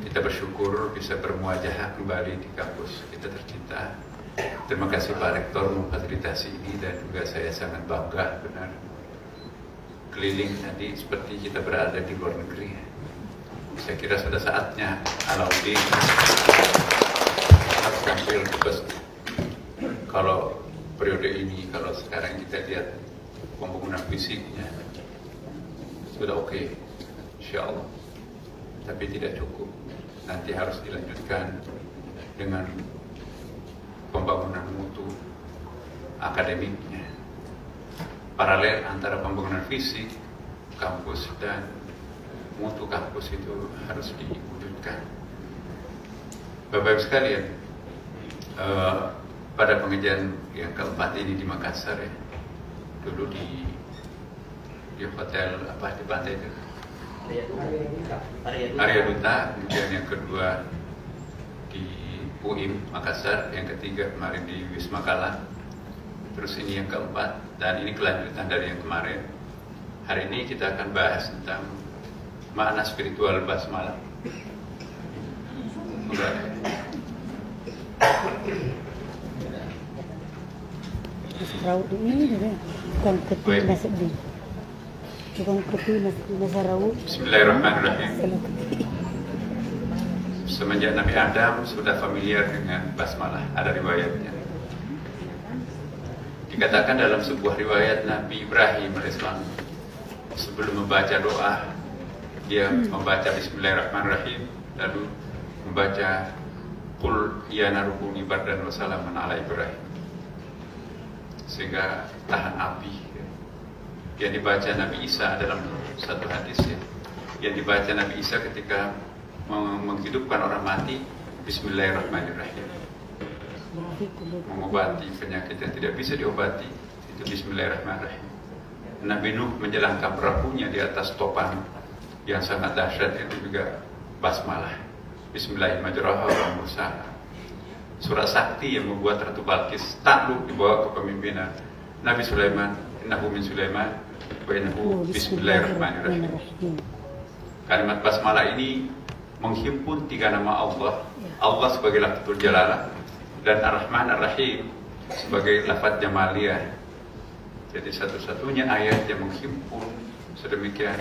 Kita bersyukur bisa bermuajahah kembali di kampus kita tercinta. Terima kasih Pak Rektor memfasilitasi ini, dan juga saya sangat bangga benar keliling tadi seperti kita berada di luar negeri. Saya kira sudah saatnya Alauddin harus tampil kalau periode ini, kalau sekarang kita lihat pembangunan fisiknya sudah oke, insya Allah, tapi tidak cukup. Nanti harus dilanjutkan dengan pembangunan mutu akademiknya, paralel antara pembangunan fisik kampus dan mutu kampus itu harus diwujudkan. Bapak Ibu sekalian, pada pengajian yang keempat ini di Makassar ya, dulu di hotel apa di pantai itu Arya Duta, kemudian yang kedua di UIM Makassar, yang ketiga kemarin di Wisma Kala, terus ini yang keempat, dan ini kelanjutan dari yang kemarin. Hari ini kita akan bahas tentang makna spiritual basmalah. Raut ini bukan ketik nasib di. Bukan ketik nasib raut. Bismillahirrahmanirrahim. Semenjak Nabi Adam sudah familiar dengan basmalah, ada riwayatnya. Dikatakan dalam sebuah riwayat Nabi Ibrahim alaihissalam sebelum membaca doa, dia membaca Bismillahirrahmanirrahim, lalu membaca Qul ya naru kuni bardan wa salaman ala Ibrahim, sehingga tahan api. Yang dibaca Nabi Isa dalam satu hadis ya, yang dibaca Nabi Isa ketika menghidupkan orang mati, Bismillahirrahmanirrahim. Mengobati penyakit yang tidak bisa diobati, itu Bismillahirrahmanirrahim. Nabi Nuh menjalankan perahunya di atas topan yang sangat dahsyat, itu juga basmalah, Bismillahirrahmanirrahim. Surat sakti yang membuat Ratu Balkis takluk di bawah kepemimpinan Nabi Sulaiman, innahu min Sulaiman wa innahu Bismillahirrahmanirrahim. Kalimat basmalah ini menghimpun tiga nama Allah, Allah sebagai lafadzul jalalah dan Ar-Rahman Ar-Rahim sebagai lafadz jamaliyah. Jadi satu-satunya ayat yang menghimpun sedemikian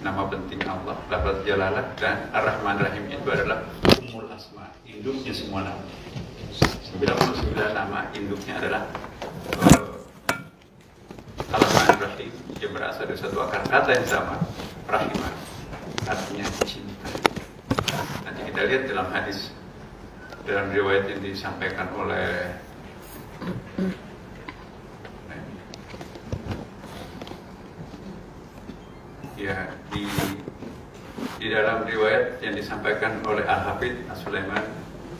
nama penting Allah, lafadz jalalah dan Ar-Rahman Ar-Rahim itu adalah Ummul Asma, induknya semua nama. 99 nama induknya adalah Ar-Rahman Ar-Rahim, yang berasal dari satu akar kata yang sama, rahimah, artinya cinta. Nanti kita lihat dalam hadis, dalam riwayat yang disampaikan oleh ya di dalam riwayat yang disampaikan oleh Al-Hafidh As-Sulaiman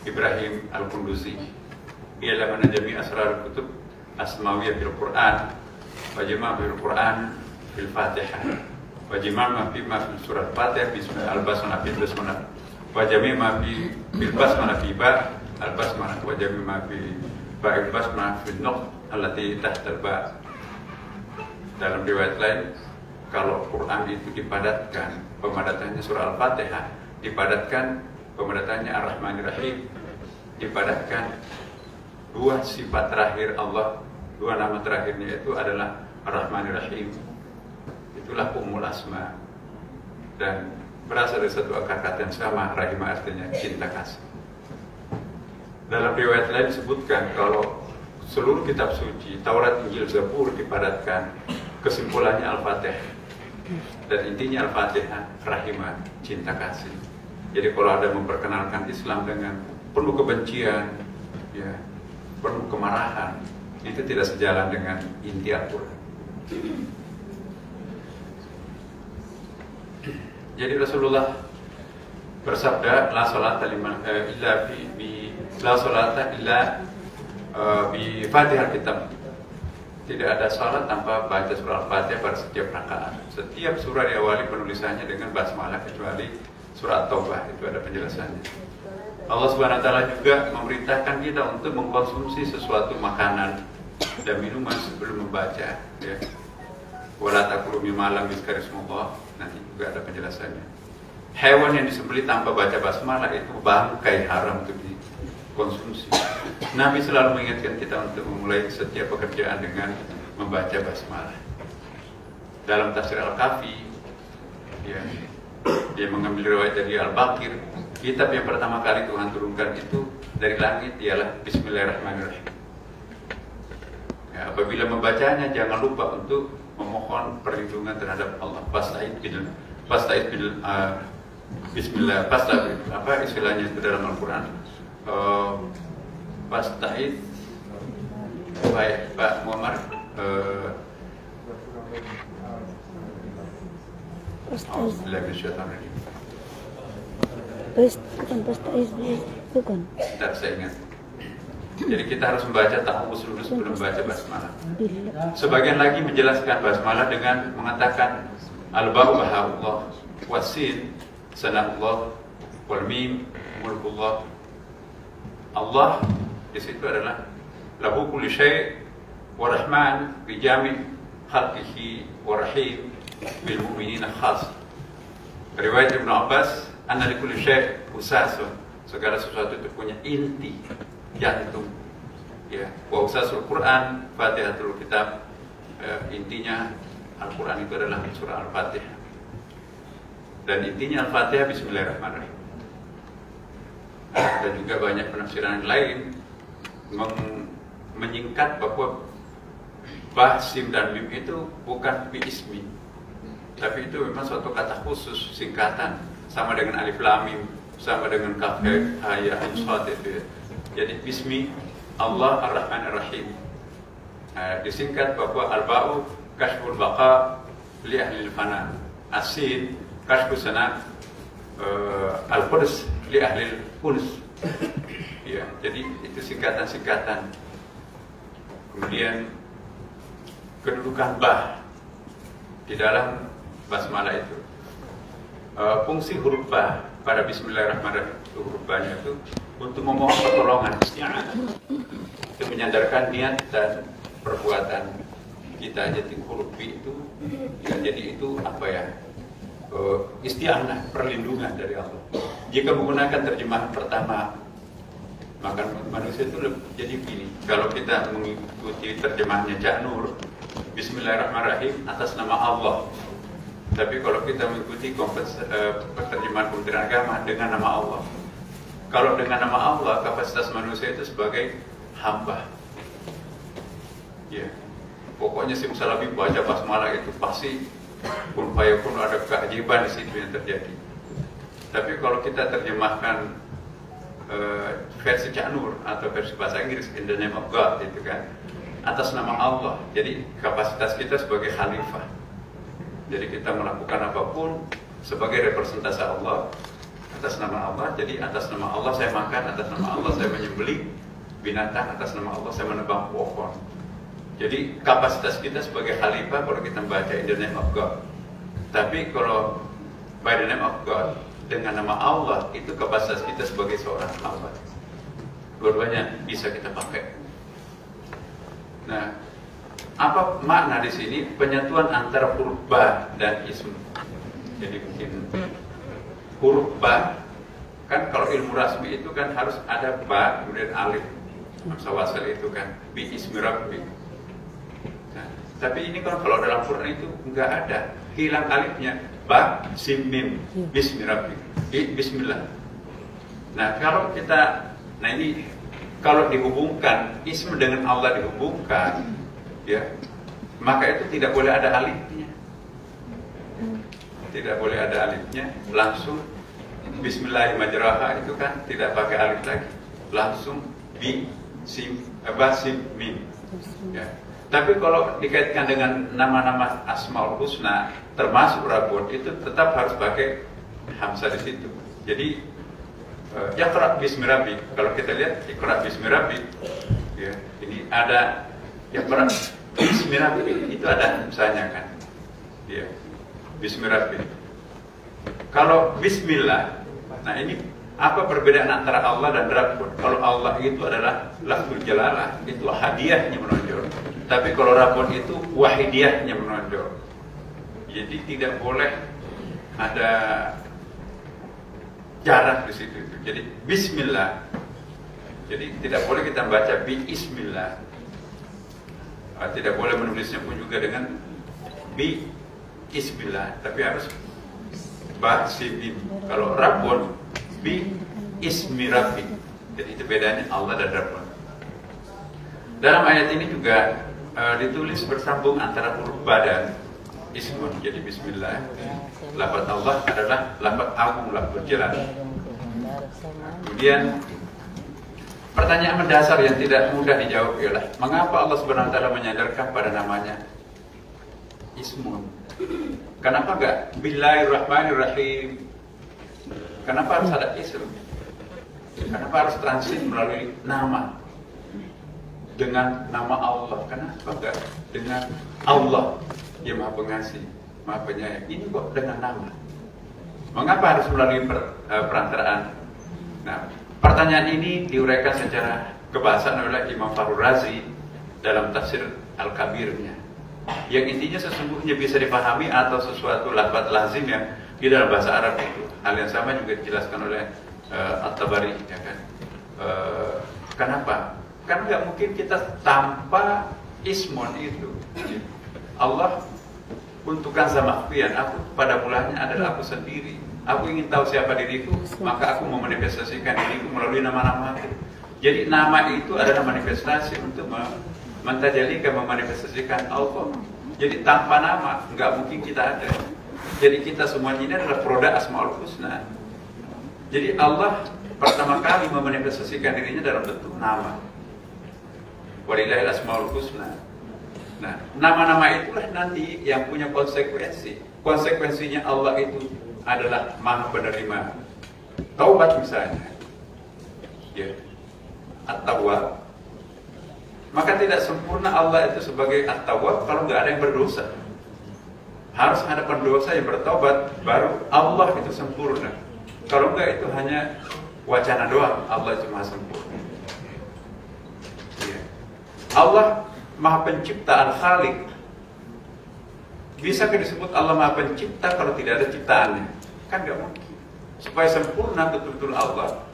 Ibrahim Al-Kunduzi, ialah menajami asrar kutub asmawiyah fil Quran wa jama' fil Quran fil Fatihah wa jama' ma fi surat Fatihah bismillah al-basmalah fil basmalah wa jami' ma fi bil basmalah fi ba al-basmalah wa jami' ma fi ba al-basmalah fil nuq allati tahta al-ba. Dalam riwayat lain, kalau Quran itu dipadatkan, pemadatannya surah Al-Fatihah, dipadatkan pemadatannya Ar-Rahmanir-Rahim, dipadatkan dua sifat terakhir Allah, dua nama terakhirnya itu adalah Ar-Rahmanir-Rahim. Itulah Ummul Asma, dan berasal dari satu akar kata yang sama, rahimah artinya cinta kasih. Dalam riwayat lain disebutkan kalau seluruh kitab suci, Taurat, Injil, Zabur dipadatkan, kesimpulannya Al-Fatihah. Dan intinya Al-Fatihah, rahimah, cinta kasih. Jadi kalau ada memperkenalkan Islam dengan penuh kebencian, ya, penuh kemarahan, itu tidak sejalan dengan inti Al-Quran. Jadi Rasulullah bersabda, la salata illa la salata illa bi Fatihah kitab. Tidak ada salat tanpa baca surah Al-Fatihah pada setiap rakaat. Setiap surah diawali penulisannya dengan basmalah kecuali surah Taubah, itu ada penjelasannya. Allah Subhanahu wa taala juga memerintahkan kita untuk mengkonsumsi sesuatu makanan dan minuman sebelum membaca, ya. Wala taqulu mimma lam yuzkarismullah, nanti juga ada penjelasannya. hewan yang disembelih tanpa baca basmalah itu bangkai haram untuk dikonsumsi. Nabi selalu mengingatkan kita untuk memulai setiap pekerjaan dengan membaca basmalah. Dalam tafsir Al-Kafi, ya, dia mengambil riwayat dari Al-Baqir, kitab yang pertama kali Tuhan turunkan itu dari langit ialah Bismillahirrahmanirrahim. Ya, apabila membacanya jangan lupa untuk memohon perlindungan terhadap Allah. Fasta'id bil Bismillah. Fasta'id apa istilahnya itu dalam Al-Quran? Fasta'id, baik Pak Muammar. Bukan. Tidak, saya ingat. Jadi kita harus membaca ta'awudz dulu sebelum membaca basmalah. Sebagian lagi menjelaskan basmalah dengan mengatakan al-ba'u bahaullah, wasin sanallah, wal mim mulkullah. Allah di situ adalah lahu kulli syai' wa rahman bi jami' khalqihi wa rahim bil mu'minina khas. Riwayat Ibnu Abbas, anna li kulli syai' usasun, segala sesuatu itu punya inti, jantung. Ya, wa usasul Quran Fatihatul Kitab, intinya Al-Quran itu adalah surah Al-Fatihah. Dan intinya Al-Fatihah Bismillahirrahmanirrahim. Ada juga banyak penafsiran lain menyingkat bahwa ba, sim dan mim itu bukan biismi, tapi itu memang suatu kata khusus, singkatan, sama dengan alif lam mim, sama dengan kaf ha ya ain shad itu. Jadi bismi Allah Ar-Rahman Ar-Rahim. Disingkat bahwa al-ba'u kashful baqa li ahli al-fana, asin kashfu sana, al-quds li ahli al-quds. Ya, jadi itu singkatan-singkatan. Kemudian kedudukan bah di dalam basmalah itu, fungsi huruf bah pada Bismillahirrahmanirrahim, huruf bahnya itu untuk memohon pertolongan, itu menyandarkan niat dan perbuatan kita. Jadi huruf bi itu ya, jadi itu apa ya, isti'anah, perlindungan dari Allah. Jika menggunakan terjemahan pertama, maka manusia itu jadi gini. Kalau kita mengikuti terjemahannya Cak Nur, Bismillahirrahmanirrahim atas nama Allah. Tapi kalau kita mengikuti terjemahan Kementerian Agama dengan nama Allah, kalau dengan nama Allah, kapasitas manusia itu sebagai hamba. Ya, pokoknya simsalabim baca basmalah itu pasti kun fayakun, ada keajaiban di situ yang terjadi. Tapi kalau kita terjemahkan versi Cak Nur atau versi bahasa Inggris, in the name of God, itu kan atas nama Allah. Jadi kapasitas kita sebagai khalifah. Jadi kita melakukan apapun sebagai representasi Allah atas nama Allah. Jadi atas nama Allah saya makan, atas nama Allah saya menyembelih binatang, atas nama Allah saya menebang pohon. Jadi kapasitas kita sebagai khalifah kalau kita membaca in the name of God. Tapi kalau by the name of God dengan nama Allah, itu kapasitas kita sebagai seorang hamba. Dua-duanya bisa kita pakai. Nah, apa makna di sini? Penyatuan antara huruf ba dan ism. Jadi mungkin huruf ba, kan kalau ilmu rasmi itu kan harus ada ba kemudian alif, hamzah wasal itu kan bi ismi rabbi. Nah, tapi ini kan kalau dalam Quran itu enggak ada, hilang alifnya. Ba, sim, mim, bismi rabbi, bismillah. Nah, kalau kita, nah ini kalau dihubungkan ism dengan Allah dihubungkan, ya, maka itu tidak boleh ada alifnya. Tidak boleh ada alifnya, langsung Bismillahirrahmanirrahim itu kan tidak pakai alif lagi, langsung bi, sim, ba, sim, mim. Ya. Tapi kalau dikaitkan dengan nama-nama Asmaul Husna, termasuk Rabbun, itu tetap harus pakai hamzah di situ. Jadi Iqra bismi rabbi. Kalau kita lihat Iqra bismi rabbi, ya, ini ada Iqra bismi rabbi, itu ada hamzahnya kan. Ya. Bismi rabbi. Kalau bismillah, nah ini apa perbedaan antara Allah dan Rabbun? Kalau Allah itu adalah lafzul jalalah, itu hadiahnya menonjol. Tapi kalau Rabbun itu wahidiyahnya menonjol. Jadi tidak boleh ada jarak di situ. Jadi Bismillah. Jadi tidak boleh kita baca Bismillah. Tidak boleh menulisnya pun juga dengan Bismillah, tapi harus Basibim. Kalau Rabbun Ismi Rabbi. Jadi itu bedanya Allah dan Rabbun. Dalam ayat ini juga ditulis bersambung antara huruf ba dan ismun. Jadi Bismillah. Lafaz Allah adalah lafaz agung, lafaz jelas. Kemudian pertanyaan mendasar yang tidak mudah dijawab ialah mengapa Allah Subhanahu wa taala menyandarkan pada namanya Ismun? Kenapa enggak Bismillahirrahmanirrahim? Kenapa harus ada ism? Kenapa harus transit melalui nama? Dengan nama Allah. Kenapa enggak dengan Allah yang Maha Pengasih, Maha Penyayang? Ini kok dengan nama? Mengapa harus melalui perantaraan? Nah, pertanyaan ini diuraikan secara kebahasaan oleh Imam Fakhrul Razi dalam tafsir Al-Kabirnya, yang intinya sesungguhnya bisa dipahami atau sesuatu lafaz lazim yang di dalam bahasa Arab itu. Hal yang sama juga dijelaskan oleh At-Tabari, ya kan? Kenapa? Kan nggak mungkin kita tanpa ismun itu. Allah untukkan zamakhfiyan, aku pada mulanya adalah aku sendiri. Aku ingin tahu siapa diriku, maka aku memanifestasikan diriku melalui nama-nama itu. Jadi nama itu adalah manifestasi untuk mentajalikan, memanifestasikan Allah. Jadi tanpa nama nggak mungkin kita ada. Jadi kita semuanya ini adalah produk Asmaul Husna. Jadi Allah pertama kali memanifestasikan dirinya dalam bentuk nama. Walillahil Asmaul Husna. Nah, nama-nama itulah nanti yang punya konsekuensi. Konsekuensinya Allah itu adalah Maha Penerima taubat misalnya. Ya. At-Tawwab. Maka tidak sempurna Allah itu sebagai At-Tawwab kalau nggak ada yang berdosa. Harus ada pendosa yang bertobat, baru Allah itu sempurna. Kalau enggak itu hanya wacana doang, Allah itu Maha sempurna. Ya. Allah Maha Pencipta, Al-Khaliq. Bisakah disebut Allah Maha Pencipta kalau tidak ada ciptaannya? Kan nggak mungkin. Supaya sempurna betul-betul Allah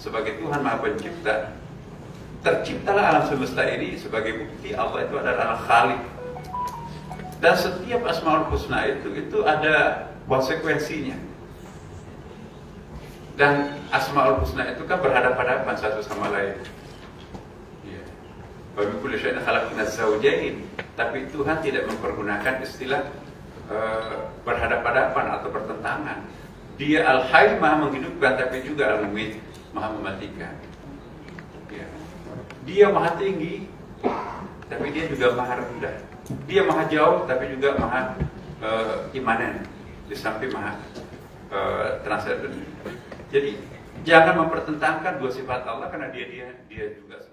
sebagai Tuhan Maha Pencipta, terciptalah alam semesta ini sebagai bukti Allah itu adalah Al-Khaliq. Dan setiap Asmaul Husna itu ada konsekuensinya. Dan Asmaul Husna itu kan berhadapan-hadapan satu sama lain. Wa min kulli syai'in khalaqna zawjayn. Tapi Tuhan tidak mempergunakan istilah berhadapan-hadapan atau bertentangan. Dia Al-Hayy, Maha menghidupkan, tapi juga Al-Mumit, Maha mematikan. Ya. Dia Maha tinggi, tapi dia juga Maha rendah. Dia Maha jauh, tapi juga Maha imanen, di samping Maha transenden. Jadi jangan mempertentangkan dua sifat Allah, karena dia juga